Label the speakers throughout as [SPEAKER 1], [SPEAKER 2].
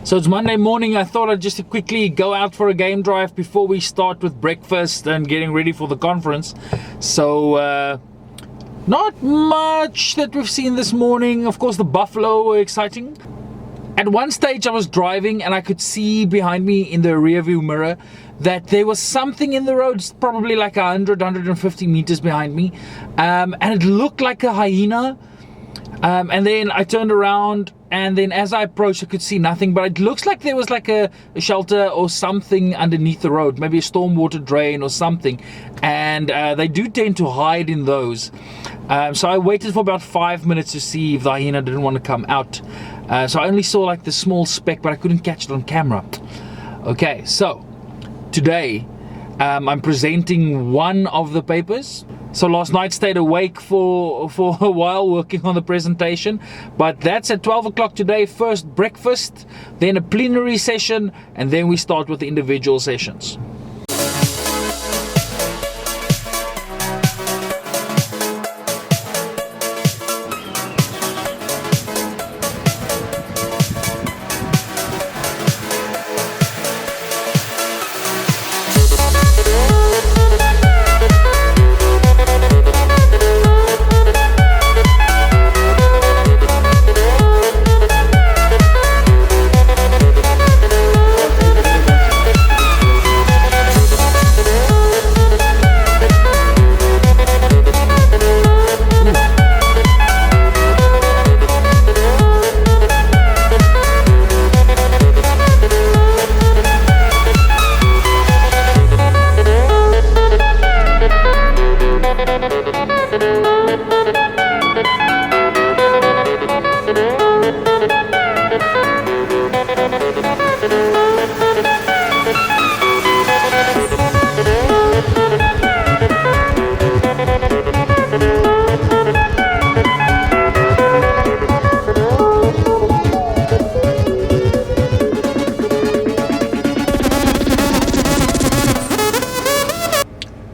[SPEAKER 1] So it's Monday morning. I thought I'd just quickly go out for a game drive before we start with breakfast and getting ready for the conference. So not much that we've seen this morning. Of course, the buffalo were exciting. At one stage I was driving and I could see behind me in the rear view mirror that there was something in the road, probably like 150 meters behind me, and it looked like a hyena. And then I turned around, and then as I approached I could see nothing, but it looks like there was like a shelter or something underneath the road, maybe a stormwater drain or something, and they do tend to hide in those. So I waited for about 5 minutes to see if the hyena didn't want to come out. So I only saw like the small speck, but I couldn't catch it on camera. Okay, so today I'm presenting one of the papers. So last night stayed awake for a while working on the presentation, but that's at 12 o'clock today. First breakfast, then a plenary session, and then we start with the individual sessions.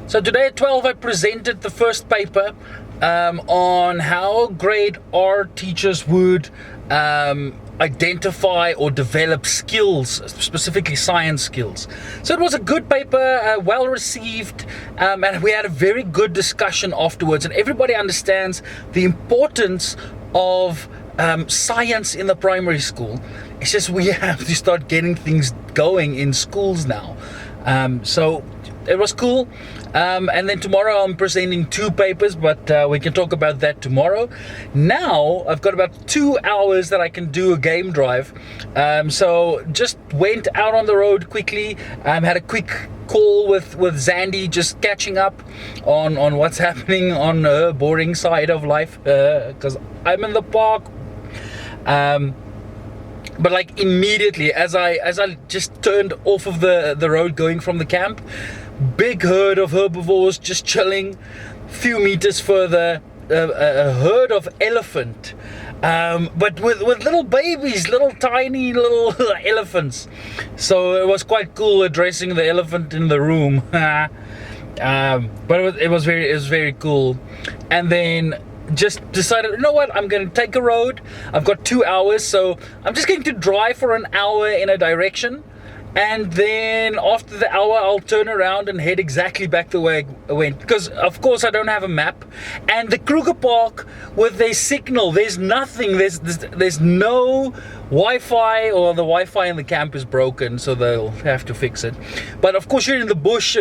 [SPEAKER 1] So today at 12 I presented the first paper on how grade R teachers would identify or develop skills, specifically science skills. So it was a good paper, well received, and we had a very good discussion afterwards, and everybody understands the importance of science in the primary school. It's just we have to start getting things going in schools now. So it was cool. And then tomorrow I'm presenting two papers, but we can talk about that tomorrow. Now I've got about 2 hours that I can do a game drive. So just went out on the road quickly, had a quick call with Zandy, just catching up on what's happening on her boring side of life, because I'm in the park. But like immediately as I just turned off of the road going from the camp, big herd of herbivores just chilling. Few meters further, a herd of elephant, but with little babies, little tiny little elephants. So it was quite cool addressing the elephant in the room. But it was very cool. And then just decided, you know what, I'm going to take a road. I've got 2 hours, so I'm just going to drive for an hour in a direction, and then after the hour I'll turn around and head exactly back the way I went, because of course I don't have a map. And the Kruger Park, with their signal, there's nothing, there's no Wi-Fi, or the Wi-Fi in the camp is broken, so they'll have to fix it. But of course you're in the bush,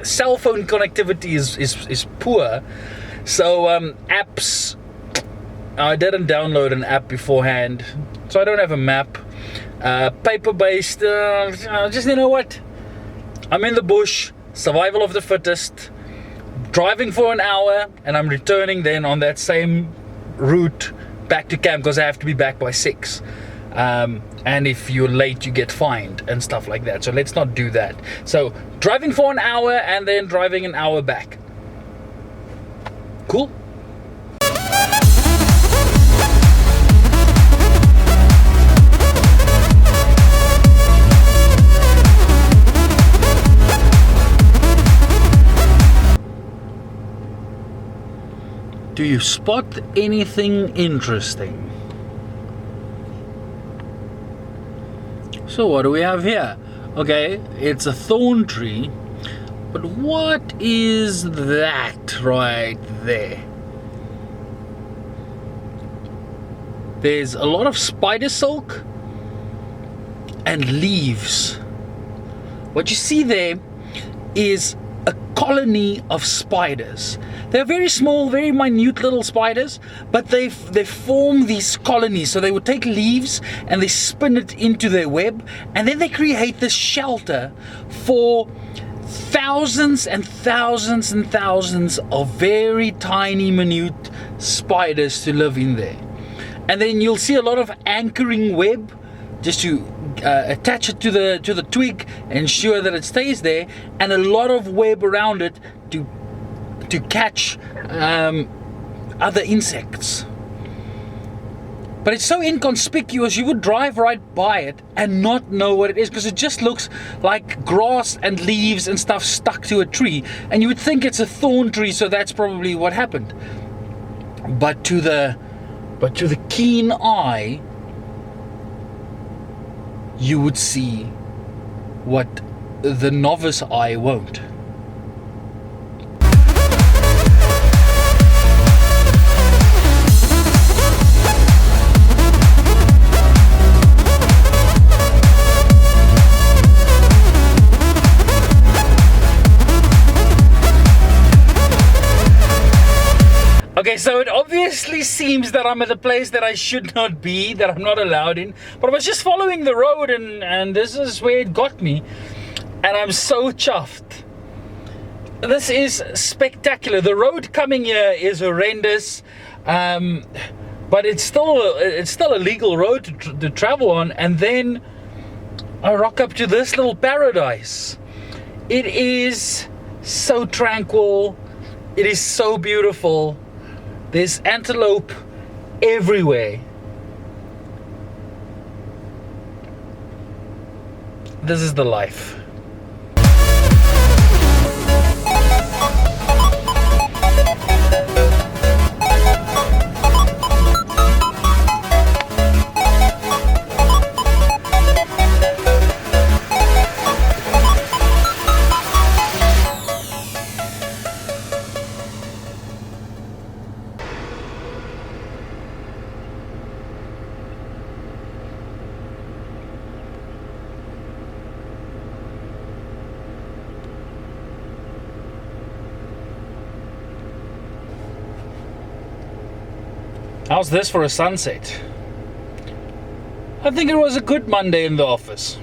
[SPEAKER 1] cell phone connectivity is poor. So apps, I didn't download an app beforehand, so I don't have a map. Paper-based, just, you know what, I'm in the bush, survival of the fittest, driving for an hour, and I'm returning then on that same route back to camp, because I have to be back by 6. And if you're late you get fined and stuff like that, so let's not do that. So driving for an hour and then driving an hour back. Cool. Do you spot anything interesting? So what do we have here? Okay, it's a thorn tree, but what is that right there? There's a lot of spider silk and leaves. What you see there is a colony of spiders. They're very small, very minute little spiders, but they form these colonies. So they would take leaves and they spin it into their web, and then they create this shelter for thousands and thousands and thousands of very tiny, minute spiders to live in there. And then you'll see a lot of anchoring web just to attach it to the twig, ensure that it stays there, and a lot of web around it to catch other insects. But it's so inconspicuous, you would drive right by it and not know what it is, because it just looks like grass and leaves and stuff stuck to a tree, and you would think it's a thorn tree, so that's probably what happened. But to the keen eye, you would see what the novice eye won't. Okay, so it obviously seems that I'm at a place that I should not be, that I'm not allowed in, but I was just following the road, and this is where it got me, and I'm so chuffed. This is spectacular. The road coming here is horrendous, but it's still a legal road to travel on, and then I rock up to this little paradise. It is so tranquil, it is so beautiful. There's antelope everywhere. This is the life. How's this for a sunset? I think it was a good Monday in the office.